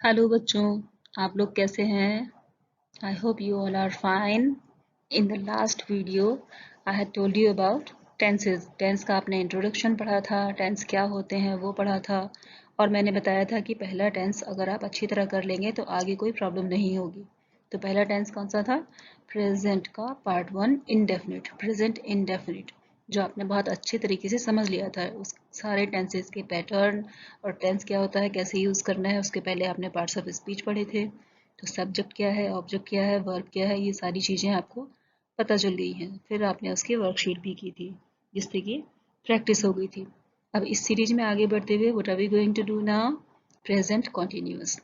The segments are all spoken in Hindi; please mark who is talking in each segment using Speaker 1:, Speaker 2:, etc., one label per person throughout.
Speaker 1: हेलो बच्चों, आप लोग कैसे हैं? I hope you all are fine. In the last video I had told you about tenses. Tense का आपने इंट्रोडक्शन पढ़ा था, टेंस क्या होते हैं वो पढ़ा था, और मैंने बताया था कि पहला टेंस अगर आप अच्छी तरह कर लेंगे तो आगे कोई प्रॉब्लम नहीं होगी। तो पहला टेंस कौन सा था? प्रेजेंट का part one, indefinite, present indefinite, जो आपने बहुत अच्छे तरीके से समझ लिया था। उस सारे टेंसेस के पैटर्न और टेंस क्या होता है, कैसे यूज़ करना है, उसके पहले आपने पार्ट्स ऑफ स्पीच पढ़े थे। तो सब्जेक्ट क्या है, ऑब्जेक्ट क्या है, वर्ब क्या है, ये सारी चीज़ें आपको पता चल गई हैं। फिर आपने उसकी वर्कशीट भी की थी जिससे कि प्रैक्टिस हो गई थी। अब इस सीरीज में आगे बढ़ते हुए what are we going to do now? Present continuous.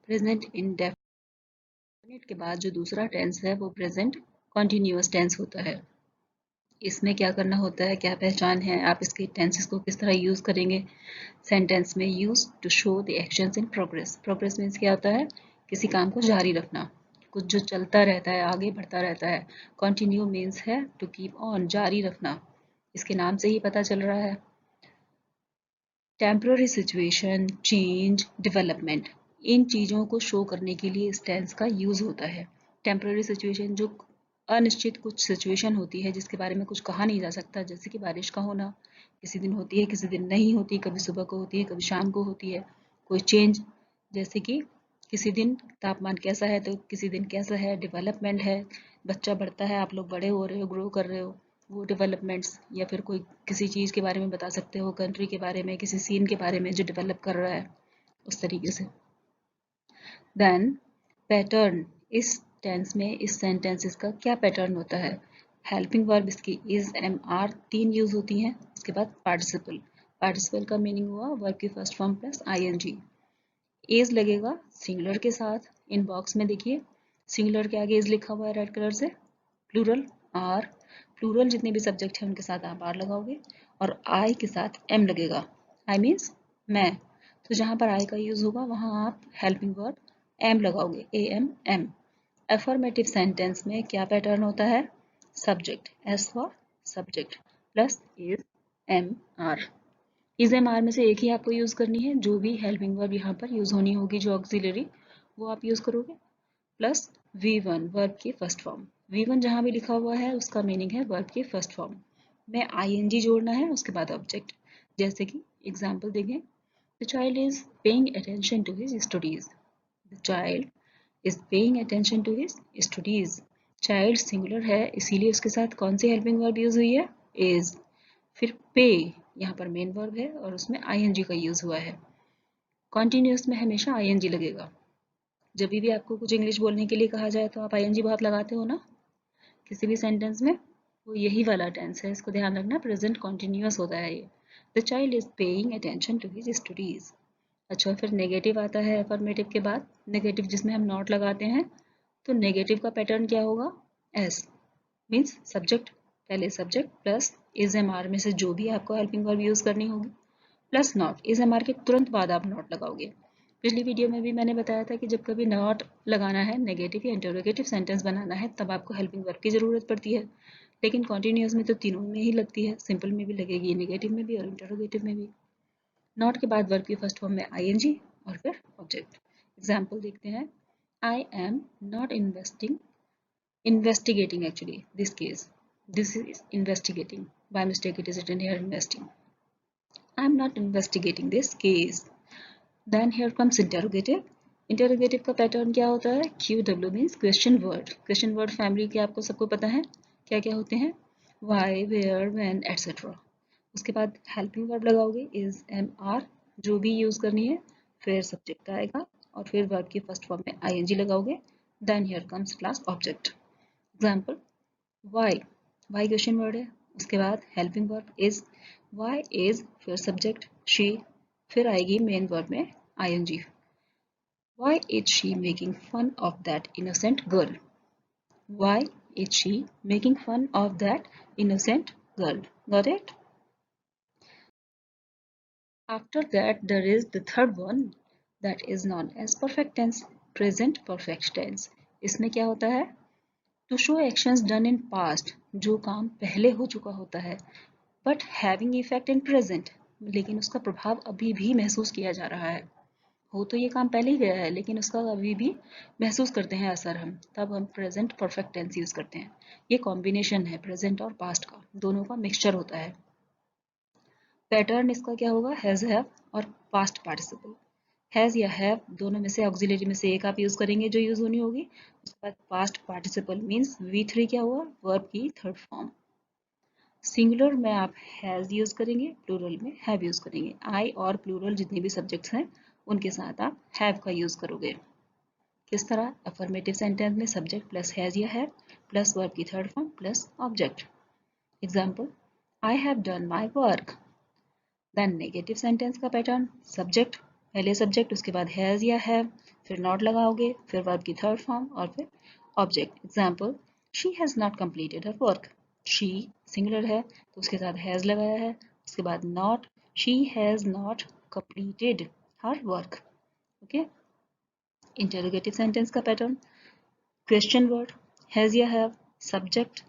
Speaker 1: Present indefinite के बाद जो दूसरा टेंस है वो प्रेजेंट कॉन्टिन्यूअस टेंस होता है। इसमें क्या करना होता है, क्या पहचान है, आप इसके टेंसेस को किस तरह यूज़ करेंगे सेंटेंस में? Use to show the actions in progress. Progress means क्या होता है? किसी काम को जारी रखना, कुछ जो चलता रहता है, आगे बढ़ता रहता है। कंटिन्यू मीन्स है टू कीप ऑन, जारी रखना। इसके नाम से ही पता चल रहा है। टेम्पररी सिचुएशन, चेंज, डेवलपमेंट, इन चीज़ों को शो करने के लिए इस टेंस का यूज़ होता है। टेम्पररी सिचुएशन जो अनिश्चित कुछ सिचुएशन होती है जिसके बारे में कुछ कहा नहीं जा सकता, जैसे कि बारिश का होना, किसी दिन होती है किसी दिन नहीं होती, कभी सुबह को होती है कभी शाम को होती है। कोई चेंज, जैसे कि किसी दिन तापमान कैसा है तो किसी दिन कैसा है। डेवलपमेंट है, बच्चा बढ़ता है, आप लोग बड़े हो रहे हो, ग्रो कर रहे हो, वो डेवलपमेंट्स। या फिर कोई किसी चीज़ के बारे में बता सकते हो, कंट्री के बारे में, किसी सीन के बारे में जो डेवलप कर रहा है, उस तरीके से। देन पैटर्न, इस टेंस में इस सेंटेंसेस का क्या पैटर्न होता है? हेल्पिंग वर्ब इसकी इज, एम, आर, तीन यूज होती हैं। उसके बाद पार्टिसिपल। पार्टिसिपल का मीनिंग हुआ वर्ब की first form plus ING. Is लगेगा सिंगुलर के साथ। इन बॉक्स में देखिए, सिंगुलर के आगे इज लिखा हुआ है रेड कलर से। प्लूरल आर, प्लूरल जितने भी सब्जेक्ट हैं उनके साथ आप आर लगाओगे, और आई के साथ एम लगेगा। आई मीन्स मैं, तो जहाँ पर आई का यूज होगा वहाँ आप हेल्पिंग वर्ब एम लगाओगे, A M am. Affirmative sentence में क्या पैटर्न होता है? Subject, S for subject, plus is, am, are. Is, am, are में से एक ही आपको यूज करनी है। जो भी हेल्पिंग वर्ब यहाँ पर यूज होनी होगी, जो ऑक्सिलरी, वो आप यूज करोगे। प्लस V1 वर्ब की फर्स्ट फॉर्म। V1 जहाँ भी लिखा हुआ है उसका मीनिंग है वर्ब की फर्स्ट फॉर्म में ING जोड़ना है, उसके बाद ऑब्जेक्ट। जैसे कि एग्जाम्पल देखें, the child is paying attention to his studies. The child is paying attention to his studies. Child singular है, इसीलिए उसके साथ कौन सी हेल्पिंग वर्ब यूज हुई है? इज। फिर पे, यहाँ पर मेन वर्ब है और उसमें ING का यूज हुआ है। कॉन्टिन्यूस में हमेशा ING लगेगा। जब भी आपको कुछ इंग्लिश बोलने के लिए कहा जाए तो आप ING बहुत लगाते हो ना किसी भी सेंटेंस में, वो यही वाला टेंस है, इसको ध्यान रखना। प्रेजेंट कॉन्टिन्यूअस होता है ये। The child is paying attention to his studies. अच्छा, फिर नेगेटिव आता है अफर्मेटिव के बाद। नेगेटिव जिसमें हम नॉट लगाते हैं, तो नेगेटिव का पैटर्न क्या होगा? एस मीन्स सब्जेक्ट, पहले subject plus is, am, are में से जो भी आपको हेल्पिंग वर्ब यूज करनी होगी, plus not. Is, am, are के तुरंत बाद आप नॉट लगाओगे। पिछली वीडियो में भी मैंने बताया था कि जब कभी नॉट लगाना है, नेगेटिव या इंटरोगेटिव सेंटेंस बनाना है, तब आपको हेल्पिंग वर्ब की जरूरत पड़ती है। लेकिन कॉन्टिन्यूअस में तो तीनों में ही लगती है, सिंपल में भी लगेगी, नेगेटिव में भी और इंटरोगेटिव में भी। नॉट के बाद वर्ब की फर्स्ट फॉर्म में ING और फिर ऑब्जेक्ट। एग्जाम्पल देखते हैं। I am not investigating actually this case. This is investigating. By mistake it is written here investing. I am not investigating this case. Then here comes interrogative. Interrogative का पैटर्न क्या होता है? QW means question word. Question word family के आपको सबको पता है क्या क्या होते हैं? Why, where, when, etc. उसके बाद हेल्पिंग वर्ब लगाओगे is, am, are, जो भी यूज करनी है। फिर सब्जेक्ट आएगा और फिर वर्ब की फर्स्ट फॉर्म में ING लगाओगे। Then here comes class object. Example, why, why question word है। उसके बाद helping verb is, why is, फिर सब्जेक्ट शी, फिर आएगी मेन वर्ब में ING। Why is she making fun of that innocent girl. Why is she making fun of that innocent girl. Got it? After that there is the third one, that is known as perfect tense, present perfect tense. इसमें क्या होता है? To show actions done in past, जो काम पहले हो चुका होता है, but having effect in present, लेकिन उसका प्रभाव अभी भी महसूस किया जा रहा है, हो तो ये काम पहले ही गया है लेकिन उसका अभी भी महसूस करते हैं असर हम, तब हम प्रेजेंट परफेक्ट टेंस यूज करते हैं। ये कॉम्बिनेशन है प्रेजेंट और पास्ट का, दोनों का मिक्सचर होता है। पैटर्न इसका क्या होगा, हैज हैव और पास्ट पार्टिसिपल। हैज या हैव दोनों में से ऑक्सिलरी में से एक आप यूज करेंगे जो यूज होनी होगी। उसके बाद पास्ट पार्टिसिपल मीन्स V3 क्या हुआ, वर्ब की थर्ड फॉर्म। सिंगुलर में आप हैज यूज करेंगे, प्लूरल में हैव यूज करेंगे। आई और प्लूरल जितने भी सब्जेक्ट्स हैं उनके साथ आप हैव का यूज करोगे। किस तरह, अफर्मेटिव सेंटेंस में सब्जेक्ट प्लस हैज या हैव प्लस वर्ब की third form plus object. Example, I have done my work. Then negative sentence का पैटर्न, सब्जेक्ट पहले सब्जेक्ट उसके बाद हैज या हैव, फिर नॉट लगाओगे, फिर वर्ब की थर्ड फॉर्म और फिर object. Example, she has not completed her work. She singular है तो उसके साथ हैज लगाया है, उसके बाद not, she has not completed her work. Okay. Interrogative sentence का पैटर्न, क्वेश्चन वर्ड, हैज या हैव, सब्जेक्ट,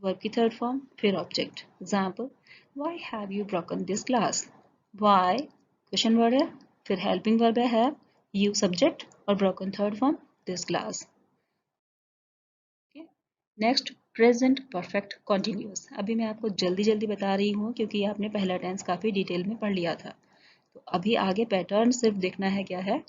Speaker 1: वर्ब की थर्ड फॉर्म फिर object. Example, why have you broken this glass. Why question word है, फिर हेल्पिंग वर्ब है हैव, यू सब्जेक्ट और broken third form this glass. Next, present perfect continuous. अभी मैं आपको जल्दी जल्दी बता रही हूँ क्योंकि आपने पहला टेंस काफी डिटेल में पढ़ लिया था। तो अभी आगे पैटर्न सिर्फ देखना है क्या है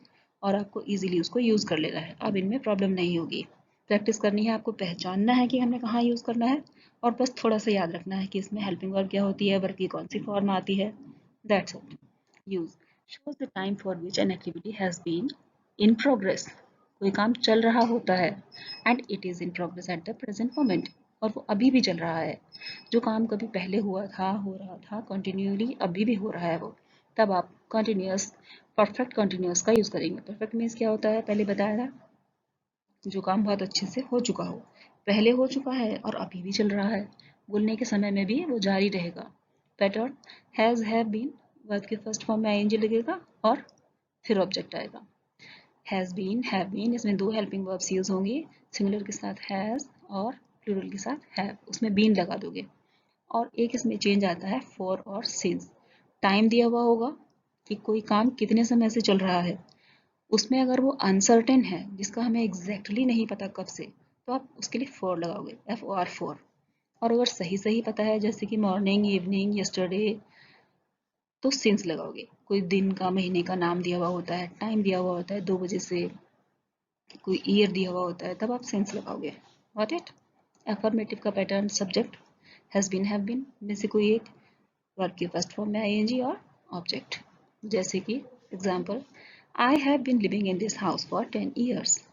Speaker 1: और आपको इजीली उसको यूज कर लेना है। अब इनमें प्रॉब्लम नहीं होगी। प्रैक्टिस करनी है, आपको पहचानना है कि हमने कहाँ यूज करना है और बस थोड़ा सा याद रखना है कि इसमें हेल्पिंग वर्ब क्या होती है, वर्ब की कौन सी फॉर्म आती है। That's it. Use shows the time for which an activity has been in progress। कोई काम चल रहा होता है and it is in progress at the present moment, और वो अभी भी चल रहा है। जो काम कभी पहले हुआ था, हो रहा था, कंटिन्यूअली अभी भी हो रहा है वो, तब आप कंटिन्यूअस परफेक्ट कंटिन्यूअस का यूज करेंगे। परफेक्ट मीन्स क्या होता है, पहले बताया था, जो काम बहुत अच्छे से हो चुका हो, पहले हो चुका है और अभी भी चल रहा है, बोलने के समय में भी वो जारी रहेगा। Pattern, has have been, verb के फर्स्ट फॉर्म में आईएनजी लगेगा और फिर ऑब्जेक्ट आएगा। हैज बीन, हैव बीन, इसमें दो हेल्पिंग वर्ब्स यूज होंगी, सिंगुलर के साथ हैज और प्लूरल के साथ हैव, उसमें बीन लगा दोगे। और एक इसमें चेंज आता है फॉर और सिंस। टाइम दिया हुआ होगा कि कोई काम कितने समय से चल रहा है, उसमें अगर वो अनसर्टेन है जिसका हमें एग्जैक्टली नहीं पता कब से, तो आप उसके लिए फॉर लगाओगे, FOR फॉर। और अगर सही सही पता है जैसे कि मॉर्निंग, इवनिंग, यस्टरडे, तो सिंस लगाओगे। कोई दिन का, महीने का नाम दिया हुआ होता है, टाइम दिया हुआ होता है 2 बजे से, कोई ईयर दिया हुआ होता है, तब आप सिंस लगाओगे। Got it. अफर्मेटिव का pattern, subject has been, have been में से कोई एक, वर्ब के फर्स्ट फॉर्म में आईएनजी और ऑब्जेक्ट। जैसे कि example, I have been living in this house for 10 years.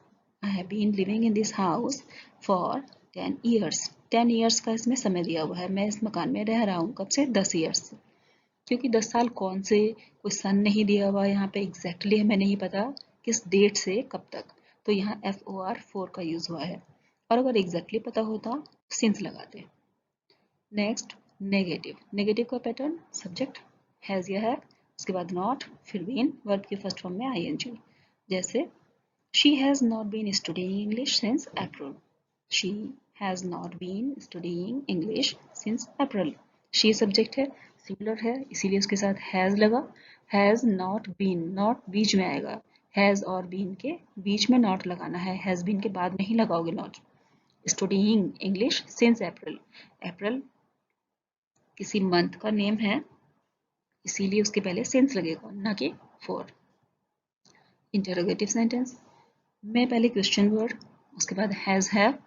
Speaker 1: I have been living in this house for 10 years. 10 years का इसमें समय दिया हुआ है, मैं इस मकान में रह रहा हूँ कब से, 10 ईयर्स से। क्योंकि 10 साल कौन से, कोई सन नहीं दिया हुआ यहाँ पे एग्जैक्टली हमें नहीं पता किस डेट से कब तक, तो यहाँ FOR फॉर का यूज हुआ है। और अगर एग्जैक्टली पता होता सिंस लगाते। Next, negative. नेगेटिव का पैटर्न, सब्जेक्ट हैज या हैव, उसके बाद नॉट, फिर बीन, वर्ब के फर्स्ट फॉर्म में आईएनजी। जैसे, she has not been studying English since April. She has not been studying English since April. She subject है, सिंगुलर है, इसीलिए उसके साथ हैज लगा। हैज नॉट बीन, नॉट बीच में आएगा, हैज और बीन के बीच में नॉट लगाना है, हैज बीन के बाद नहीं लगाओगे not. Studying English since April, April किसी मंथ का नेम है, इसीलिए उसके पहले सिंस लगेगा ना कि फॉर। इंटरोगेटिव सेंटेंस में पहले क्वेश्चन वर्ड, उसके बाद हैज हैव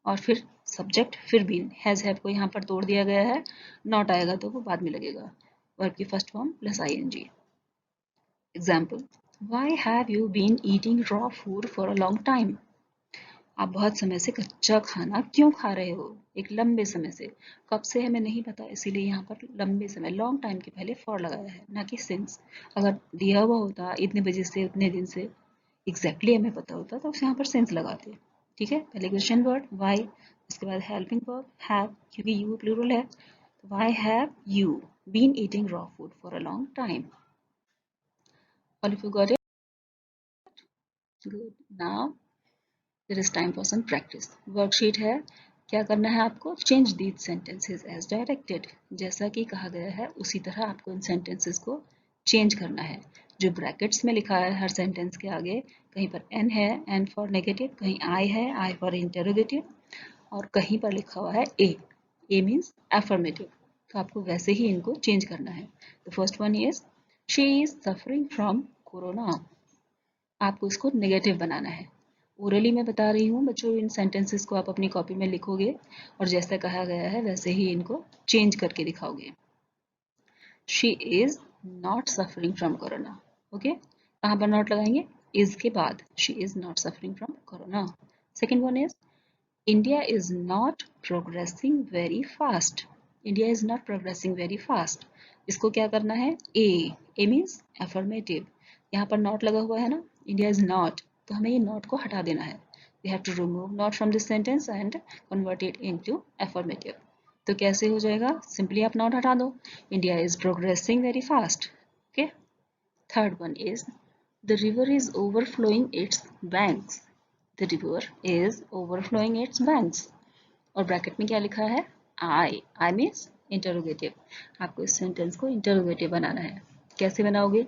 Speaker 1: और फिर सब्जेक्ट फिर बीन। हैज हैव को यहाँ पर तोड़ दिया गया है, नॉट आएगा तो वो बाद में लगेगा, वर्ब की first form plus ING. Example, why have you been eating raw food for a long time. आप बहुत समय से कच्चा खाना क्यों खा रहे हो, एक लंबे समय से, कब से हमें नहीं पता, इसीलिए यहाँ पर लंबे समय, लॉन्ग टाइम के पहले फॉर लगाया है ना कि सिंस। अगर दिया हुआ होता इतने बजे से उतने दिन से, एग्जैक्टली हमें पता होता तो उसे यहाँ पर सिंस लगाते। ठीक है, पहले क्वेश्चन वर्ड व्हाई, उसके बाद हेल्पिंग वर्ब हैव, क्योंकि यू प्लूरल है, why have you been eating raw food for a long time. All of you got it? Good. Now there is time for some practice. Worksheet है, क्या करना है आपको, change these sentences as directed. जैसा कि कहा गया है उसी तरह आपको इन सेंटेंसेस को चेंज करना है। जो ब्रैकेट्स में लिखा है हर सेंटेंस के आगे, कहीं पर एन है, एन फॉर नेगेटिव, कहीं आई है, आई फॉर इंटेरोगेटिव, और कहीं पर लिखा हुआ है ए मीन्स एफर्मेटिव। तो आपको वैसे ही इनको चेंज करना है। The first one is she is suffering from corona. आपको इसको नेगेटिव बनाना है। ओरली मैं बता रही हूँ बच्चों, इन सेंटेंसेस को आप अपनी कॉपी में लिखोगे और जैसा कहा गया है वैसे ही इनको चेंज करके दिखाओगे। She is not suffering from corona. Okay, कहाँ पर नॉट लगाएंगे? इज के बाद। She is not suffering from corona. Second one is India is not progressing very fast. India is not progressing very fast. इसको क्या करना है? A means affirmative. यहाँ पर नॉट लगा हुआ है ना, इंडिया इज नॉट, तो हमें ये नॉट को हटा देना है। We have to remove not from this sentence and convert it into affirmative. तो कैसे हो जाएगा? सिंपली आप नॉट हटा दो, India is progressing very fast. Okay, third one is the river is overflowing its banks. The river is overflowing its banks. और ब्रैकेट में क्या लिखा है? I means interrogative. आपको इस सेंटेंस को इंटरोगेटिव बनाना है। कैसे बनाओगे?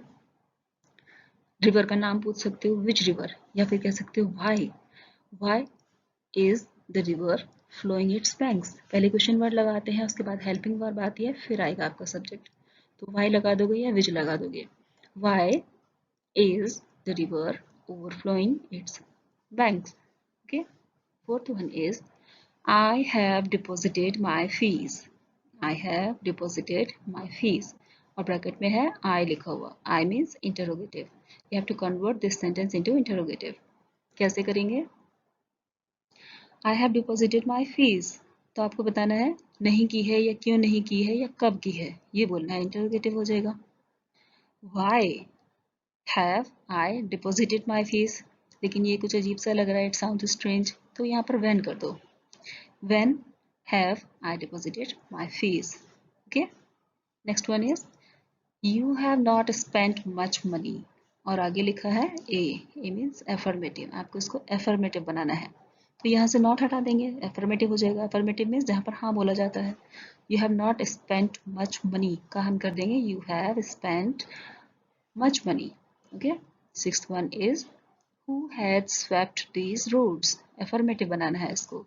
Speaker 1: रिवर का नाम पूछ सकते हो, विच रिवर, या फिर कह सकते हो why is the river flowing its banks. पहले क्वेश्चन वर्ड लगाते हैं, उसके बाद हेल्पिंग वर्ब आती है, फिर आएगा आपका सब्जेक्ट। तो वाई लगा दोगे या विच लगा दोगे? Why is the river overflowing its banks. Okay, fourth one is I have deposited my fees. I have deposited my fees. और ब्रैकेट में है I लिखा हुआ। I means interrogative. You have to convert this sentence into interrogative. कैसे करेंगे? I have deposited my fees. तो आपको बताना है नहीं की है, या क्यों नहीं की है, या कब की है, ये बोलना है, इंटरोगेटिव हो जाएगा। Why have I deposited my fees? लेकिन ये कुछ अजीब सा लग रहा है, it sounds strange, तो यहाँ पर when कर दो। When have I deposited my fees? Okay. Next one is you have not spent much money. और आगे लिखा है A means affirmative. आपको इसको affirmative बनाना है, तो यहाँ से not हटा देंगे, affirmative हो जाएगा। affirmative means जहाँ पर हाँ बोला जाता है। You have not spent much money का हम कर देंगे you have spent much money. Okay. Sixth one is who had swept these roads? affirmative बनाना है इसको।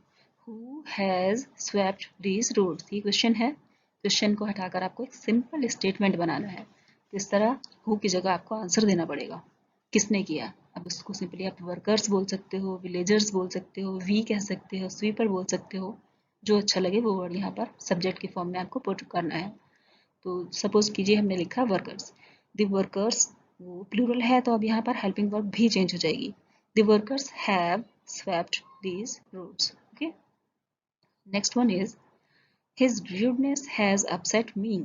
Speaker 1: Who has swept these roads? ये क्वेश्चन है, क्वेश्चन को हटाकर आपको एक सिंपल स्टेटमेंट बनाना है। तो इस तरह हु की जगह आपको आंसर देना पड़ेगा, किसने किया। अब उसको सिंपली आप वर्कर्स बोल सकते हो, विलेजर्स बोल सकते हो, वी कह सकते हो, स्वीपर बोल सकते हो, जो अच्छा लगे वो वर्ड यहाँ पर सब्जेक्ट की फॉर्म में आपको पुट करना है। तो सपोज कीजिए हमने लिखा वर्कर्स, द वर्कर्स, वो प्लूरल है तो अब यहाँ पर हेल्पिंग वर्ब भी चेंज हो जाएगी। The workers have swept these roads. Okay, next one is his rudeness has upset me.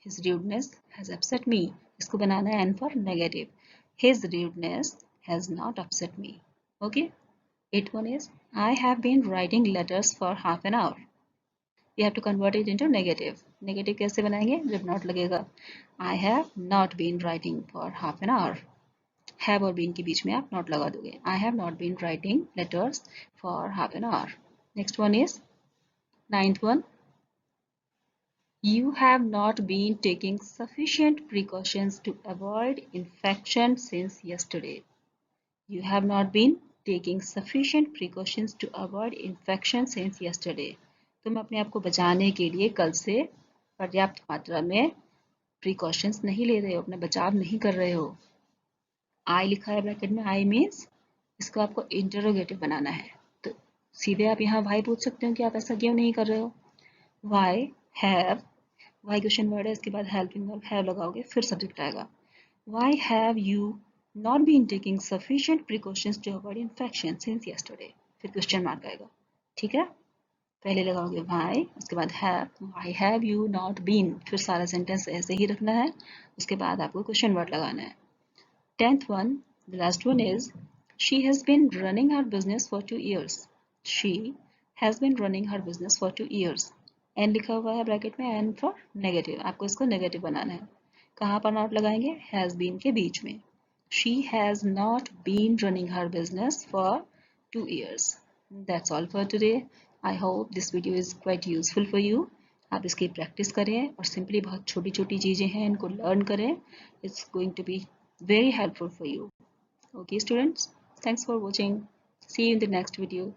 Speaker 1: His rudeness has upset me. इसको बनाना है N for negative. His rudeness has not upset me. Okay. Eighth one is I have been writing letters for half an hour. You have to convert it into negative. Negative कैसे बनाएंगे? जब not लगेगा। I have not been writing for half an hour. Have और been के बीच में आप not लगा दोगे। I have not been writing letters for half an hour. Next one is ninth one. You have not been taking sufficient precautions to avoid infection since yesterday. You have not been taking sufficient precautions to avoid infection since yesterday. तुम अपने आप को बचाने के लिए कल से पर्याप्त मात्रा में प्रिकॉशंस नहीं ले रहे हो, अपना बचाव नहीं कर रहे हो। आई लिखा है ब्रैकेट में, आई मीन्स इसको आपको इंटरोगेटिव बनाना है। तो सीधे आप यहाँ वाई पूछ सकते हो कि आप ऐसा क्यों नहीं कर रहे हो। Why have, why question word है, इसके बाद हेल्पिंग वर्ब हैव लगाओगे, फिर सब्जेक्ट आएगा। Why have you not been taking sufficient precautions to avoid infection since yesterday, फिर क्वेश्चन मार्क आएगा। ठीक है, पहले लगाओगे वाई, उसके बाद have, why have you not been, फिर सारा सेंटेंस ऐसे ही रखना है, उसके बाद आपको क्वेश्चन वर्ड लगाना है। 10th one, the last one is she has been running her business for 2 years. She has been running her business for 2 years. N लिखा हुआ है ब्रैकेट में, एन फॉर नेगेटिव, आपको इसको नेगेटिव बनाना है। कहाँ पर नॉट लगाएंगे? हैज बीन के बीच में। She has not been running her business for 2 years. That's all for today. I hope this video is quite useful for you. आप इसकी प्रैक्टिस करें और सिंपली बहुत छोटी छोटी चीज़ें हैं इनको लर्न करें. It's going to be very helpful for you. Okay, students, thanks for watching. See you in the next video.